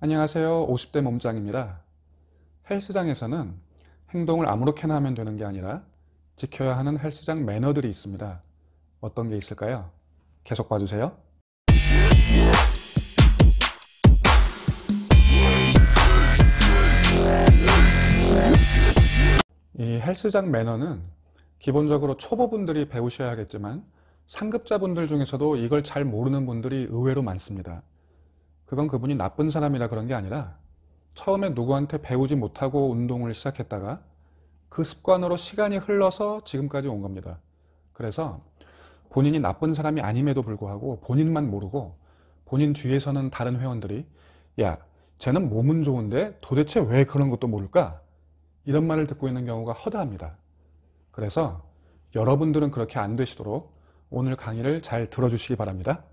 안녕하세요. 50대 몸짱입니다. 헬스장에서는 행동을 아무렇게나 하면 되는 게 아니라 지켜야 하는 헬스장 매너들이 있습니다. 어떤 게 있을까요? 계속 봐주세요. 이 헬스장 매너는 기본적으로 초보분들이 배우셔야 하겠지만 상급자분들 중에서도 이걸 잘 모르는 분들이 의외로 많습니다. 그건 그분이 나쁜 사람이라 그런 게 아니라 처음에 누구한테 배우지 못하고 운동을 시작했다가 그 습관으로 시간이 흘러서 지금까지 온 겁니다. 그래서 본인이 나쁜 사람이 아님에도 불구하고 본인만 모르고 본인 뒤에서는 다른 회원들이 야, 쟤는 몸은 좋은데 도대체 왜 그런 것도 모를까? 이런 말을 듣고 있는 경우가 허다합니다. 그래서 여러분들은 그렇게 안 되시도록 오늘 강의를 잘 들어주시기 바랍니다.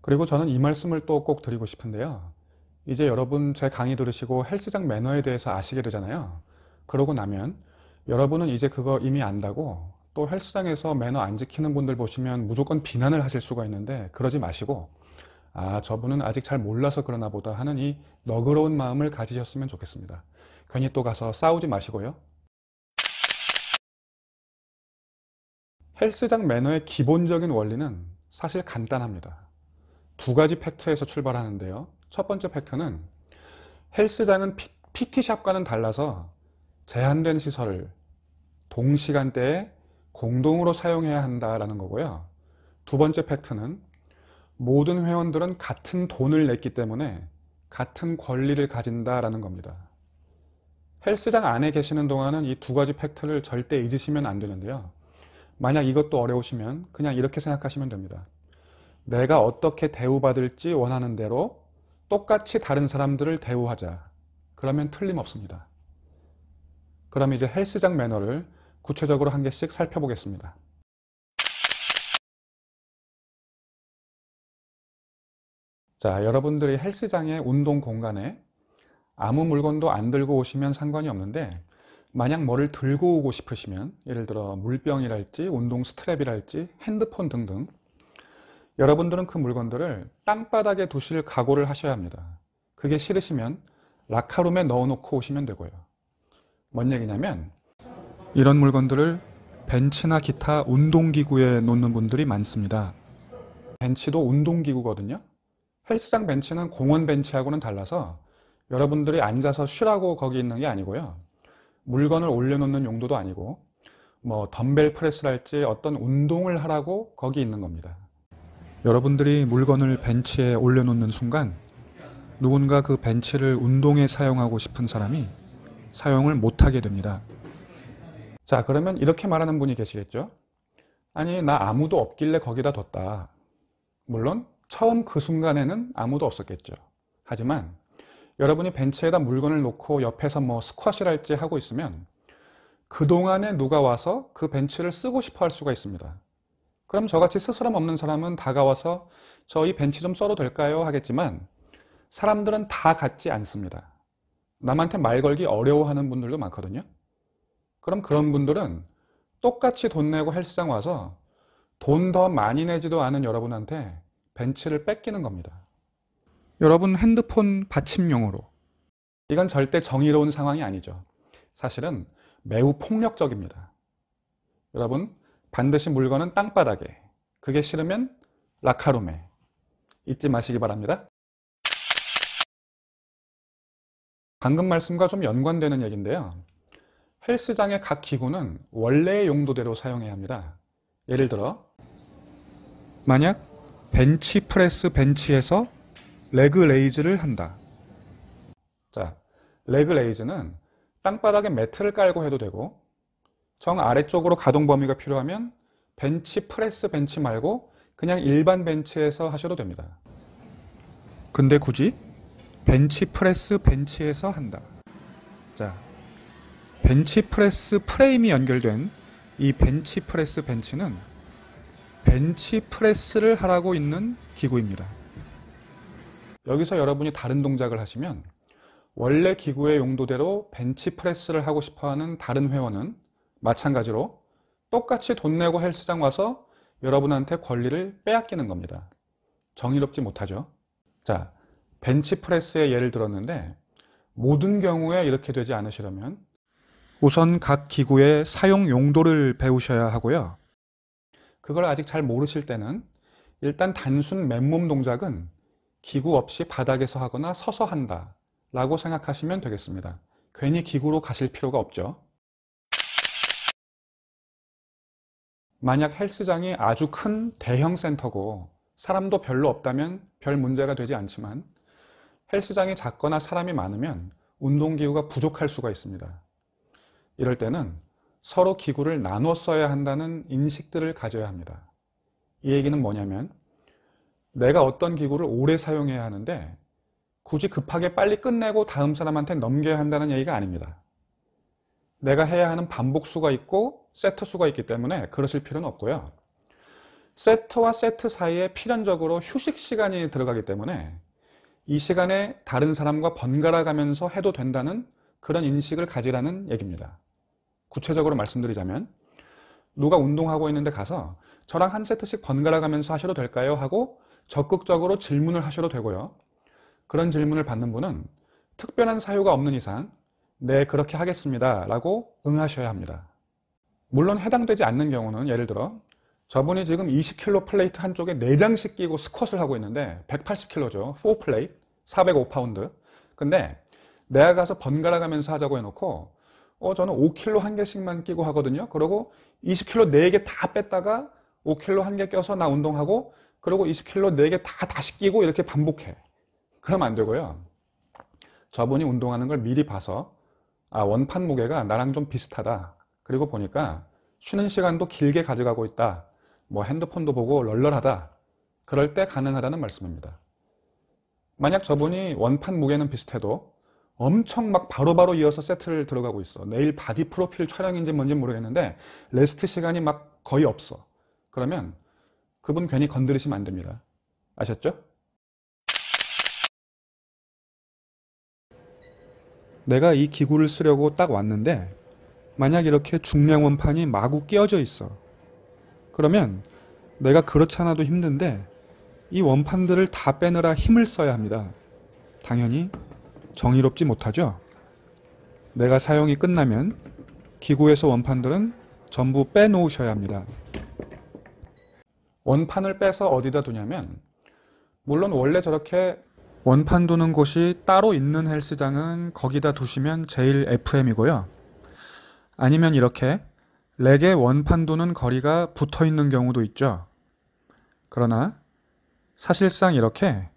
그리고 저는 이 말씀을 또 꼭 드리고 싶은데요. 이제 여러분 제 강의 들으시고 헬스장 매너에 대해서 아시게 되잖아요. 그러고 나면 여러분은 이제 그거 이미 안다고 또 헬스장에서 매너 안 지키는 분들 보시면 무조건 비난을 하실 수가 있는데 그러지 마시고 아, 저분은 아직 잘 몰라서 그러나 보다 하는 이 너그러운 마음을 가지셨으면 좋겠습니다. 괜히 또 가서 싸우지 마시고요. 헬스장 매너의 기본적인 원리는 사실 간단합니다. 두 가지 팩트에서 출발하는데요. 첫 번째 팩트는 헬스장은 PT샵과는 달라서 제한된 시설을 동시간대에 공동으로 사용해야 한다라는 거고요. 두 번째 팩트는 모든 회원들은 같은 돈을 냈기 때문에 같은 권리를 가진다라는 겁니다. 헬스장 안에 계시는 동안은 이 두 가지 팩트를 절대 잊으시면 안 되는데요. 만약 이것도 어려우시면 그냥 이렇게 생각하시면 됩니다. 내가 어떻게 대우받을지 원하는 대로 똑같이 다른 사람들을 대우하자. 그러면 틀림없습니다. 그럼 이제 헬스장 매너를 구체적으로 한 개씩 살펴보겠습니다. 자, 여러분들이 헬스장의 운동 공간에 아무 물건도 안 들고 오시면 상관이 없는데 만약 뭐를 들고 오고 싶으시면 예를 들어 물병이랄지 운동 스트랩이랄지 핸드폰 등등 여러분들은 그 물건들을 땅바닥에 두실 각오를 하셔야 합니다. 그게 싫으시면 라카룸에 넣어놓고 오시면 되고요. 뭔 얘기냐면 이런 물건들을 벤치나 기타 운동기구에 놓는 분들이 많습니다. 벤치도 운동기구거든요. 헬스장 벤치는 공원 벤치하고는 달라서 여러분들이 앉아서 쉬라고 거기 있는 게 아니고요. 물건을 올려놓는 용도도 아니고 뭐 덤벨 프레스랄지 어떤 운동을 하라고 거기 있는 겁니다. 여러분들이 물건을 벤치에 올려놓는 순간 누군가 그 벤치를 운동에 사용하고 싶은 사람이 사용을 못하게 됩니다. 자, 그러면 이렇게 말하는 분이 계시겠죠? 아니, 나 아무도 없길래 거기다 뒀다. 물론 처음 그 순간에는 아무도 없었겠죠. 하지만 여러분이 벤치에다 물건을 놓고 옆에서 뭐 스쿼시랄지 하고 있으면 그동안에 누가 와서 그 벤치를 쓰고 싶어 할 수가 있습니다. 그럼 저같이 스스럼 없는 사람은 다가와서 저 이 벤치 좀 써도 될까요? 하겠지만 사람들은 다 같지 않습니다. 남한테 말 걸기 어려워하는 분들도 많거든요. 그럼 그런 분들은 똑같이 돈 내고 헬스장 와서 돈 더 많이 내지도 않은 여러분한테 벤치를 뺏기는 겁니다. 여러분 핸드폰 받침용으로. 이건 절대 정의로운 상황이 아니죠. 사실은 매우 폭력적입니다. 여러분 반드시 물건은 땅바닥에, 그게 싫으면 라카룸에 잊지 마시기 바랍니다. 방금 말씀과 좀 연관되는 얘기인데요. 헬스장의 각 기구는 원래의 용도대로 사용해야 합니다. 예를 들어 만약 벤치프레스 벤치에서 레그 레이즈를 한다. 자, 레그 레이즈는 땅바닥에 매트를 깔고 해도 되고 정 아래쪽으로 가동 범위가 필요하면 벤치 프레스 벤치 말고 그냥 일반 벤치에서 하셔도 됩니다. 근데 굳이 벤치 프레스 벤치에서 한다. 자, 벤치 프레스 프레임이 연결된 이 벤치 프레스 벤치는 벤치 프레스를 하라고 있는 기구입니다. 여기서 여러분이 다른 동작을 하시면 원래 기구의 용도대로 벤치 프레스를 하고 싶어하는 다른 회원은 마찬가지로 똑같이 돈 내고 헬스장 와서 여러분한테 권리를 빼앗기는 겁니다. 정의롭지 못하죠. 자, 벤치프레스의 예를 들었는데 모든 경우에 이렇게 되지 않으시려면 우선 각 기구의 사용 용도를 배우셔야 하고요. 그걸 아직 잘 모르실 때는 일단 단순 맨몸 동작은 기구 없이 바닥에서 하거나 서서 한다 라고 생각하시면 되겠습니다. 괜히 기구로 가실 필요가 없죠. 만약 헬스장이 아주 큰 대형 센터고 사람도 별로 없다면 별 문제가 되지 않지만 헬스장이 작거나 사람이 많으면 운동기구가 부족할 수가 있습니다. 이럴 때는 서로 기구를 나눠 써야 한다는 인식들을 가져야 합니다. 이 얘기는 뭐냐면 내가 어떤 기구를 오래 사용해야 하는데 굳이 급하게 빨리 끝내고 다음 사람한테 넘겨야 한다는 얘기가 아닙니다. 내가 해야 하는 반복 수가 있고 세트 수가 있기 때문에 그러실 필요는 없고요. 세트와 세트 사이에 필연적으로 휴식 시간이 들어가기 때문에 이 시간에 다른 사람과 번갈아 가면서 해도 된다는 그런 인식을 가지라는 얘기입니다. 구체적으로 말씀드리자면 누가 운동하고 있는데 가서 저랑 한 세트씩 번갈아 가면서 하셔도 될까요? 하고 적극적으로 질문을 하셔도 되고요. 그런 질문을 받는 분은 특별한 사유가 없는 이상 네, 그렇게 하겠습니다 라고 응하셔야 합니다. 물론 해당되지 않는 경우는 예를 들어 저분이 지금 20kg 플레이트 한쪽에 4장씩 끼고 스쿼트를 하고 있는데 180kg죠. 4플레이트, 405파운드. 근데 내가 가서 번갈아 가면서 하자고 해놓고 저는 5kg 한 개씩만 끼고 하거든요. 그러고 20kg 4개 다 뺐다가 5kg 한 개 껴서 나 운동하고 그리고 20kg 4개 다 다시 끼고 이렇게 반복해. 그러면 안 되고요. 저분이 운동하는 걸 미리 봐서 원판 무게가 나랑 좀 비슷하다. 그리고 보니까 쉬는 시간도 길게 가져가고 있다. 뭐 핸드폰도 보고 널널하다. 그럴 때 가능하다는 말씀입니다. 만약 저분이 원판 무게는 비슷해도 엄청 막 바로바로 이어서 세트를 들어가고 있어. 내일 바디 프로필 촬영인지 뭔지 모르겠는데 레스트 시간이 막 거의 없어. 그러면 그분 괜히 건드리시면 안 됩니다. 아셨죠? 내가 이 기구를 쓰려고 딱 왔는데 만약 이렇게 중량 원판이 마구 끼어져 있어. 그러면 내가 그렇지 않아도 힘든데 이 원판들을 다 빼느라 힘을 써야 합니다. 당연히 정의롭지 못하죠. 내가 사용이 끝나면 기구에서 원판들은 전부 빼놓으셔야 합니다. 원판을 빼서 어디다 두냐면 물론 원래 저렇게 원판 두는 곳이 따로 있는 헬스장은 거기다 두시면 제일 FM이고요. 아니면 이렇게 렉에 원판 두는 거리가 붙어 있는 경우도 있죠. 그러나 사실상 이렇게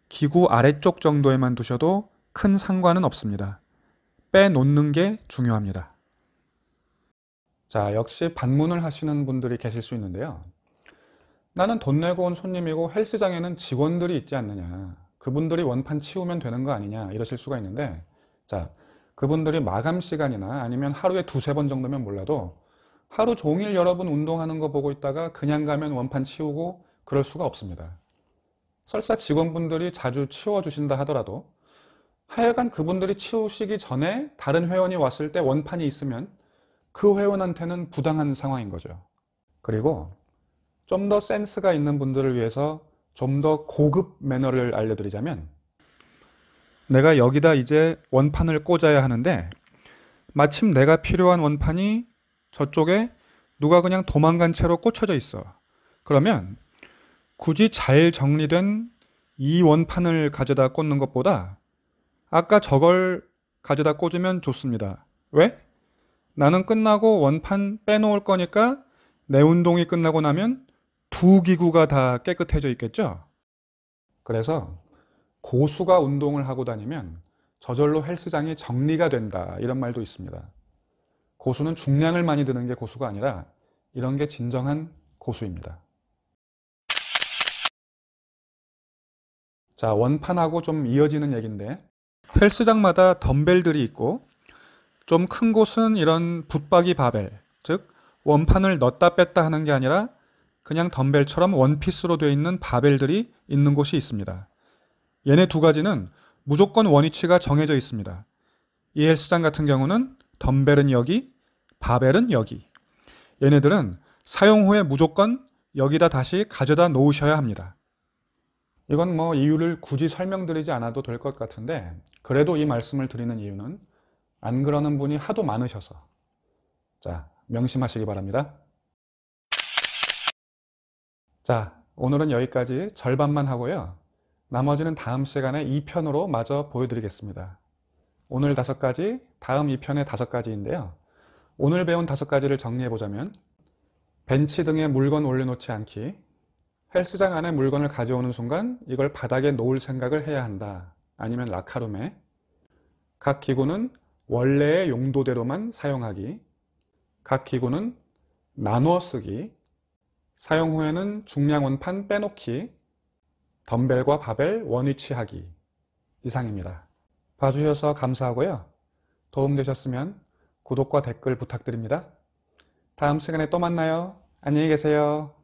기구 아래쪽 정도에만 두셔도 큰 상관은 없습니다. 빼놓는 게 중요합니다. 자, 역시 반문을 하시는 분들이 계실 수 있는데요. 나는 돈 내고 온 손님이고 헬스장에는 직원들이 있지 않느냐. 그분들이 원판 치우면 되는 거 아니냐 이러실 수가 있는데 자, 그분들이 마감 시간이나 아니면 하루에 2-3번 정도면 몰라도 하루 종일 여러분 운동하는 거 보고 있다가 그냥 가면 원판 치우고 그럴 수가 없습니다. 설사 직원분들이 자주 치워주신다 하더라도 하여간 그분들이 치우시기 전에 다른 회원이 왔을 때 원판이 있으면 그 회원한테는 부당한 상황인 거죠. 그리고 좀 더 센스가 있는 분들을 위해서 좀 더 고급 매너를 알려드리자면 내가 여기다 이제 원판을 꽂아야 하는데 마침 내가 필요한 원판이 저쪽에 누가 그냥 도망간 채로 꽂혀져 있어. 그러면 굳이 잘 정리된 이 원판을 가져다 꽂는 것보다 아까 저걸 가져다 꽂으면 좋습니다. 왜? 나는 끝나고 원판 빼놓을 거니까 내 운동이 끝나고 나면 두 기구가 다 깨끗해져 있겠죠? 그래서 고수가 운동을 하고 다니면 저절로 헬스장이 정리가 된다 이런 말도 있습니다. 고수는 중량을 많이 드는 게 고수가 아니라 이런 게 진정한 고수입니다. 자, 원판하고 좀 이어지는 얘기인데 헬스장마다 덤벨들이 있고 좀 큰 곳은 이런 붙박이 바벨, 즉 원판을 넣었다 뺐다 하는 게 아니라 그냥 덤벨처럼 원피스로 되어 있는 바벨들이 있는 곳이 있습니다. 얘네 두 가지는 무조건 원위치가 정해져 있습니다. 이 헬스장 같은 경우는 덤벨은 여기, 바벨은 여기. 얘네들은 사용 후에 무조건 여기다 다시 가져다 놓으셔야 합니다. 이건 뭐 이유를 굳이 설명드리지 않아도 될 것 같은데, 그래도 이 말씀을 드리는 이유는 안 그러는 분이 하도 많으셔서. 자, 명심하시기 바랍니다. 자, 오늘은 여기까지 절반만 하고요. 나머지는 다음 시간에 2편으로 마저 보여드리겠습니다. 오늘 5가지, 다음 2편의 5가지인데요. 오늘 배운 5가지를 정리해보자면, 벤치 등에 물건 올려놓지 않기, 헬스장 안에 물건을 가져오는 순간 이걸 바닥에 놓을 생각을 해야 한다. 아니면 라카룸에. 각 기구는 원래의 용도대로만 사용하기. 각 기구는 나누어 쓰기. 사용 후에는 중량 원판 빼놓기. 덤벨과 바벨 원위치하기. 이상입니다. 봐주셔서 감사하고요. 도움되셨으면 구독과 댓글 부탁드립니다. 다음 시간에 또 만나요. 안녕히 계세요.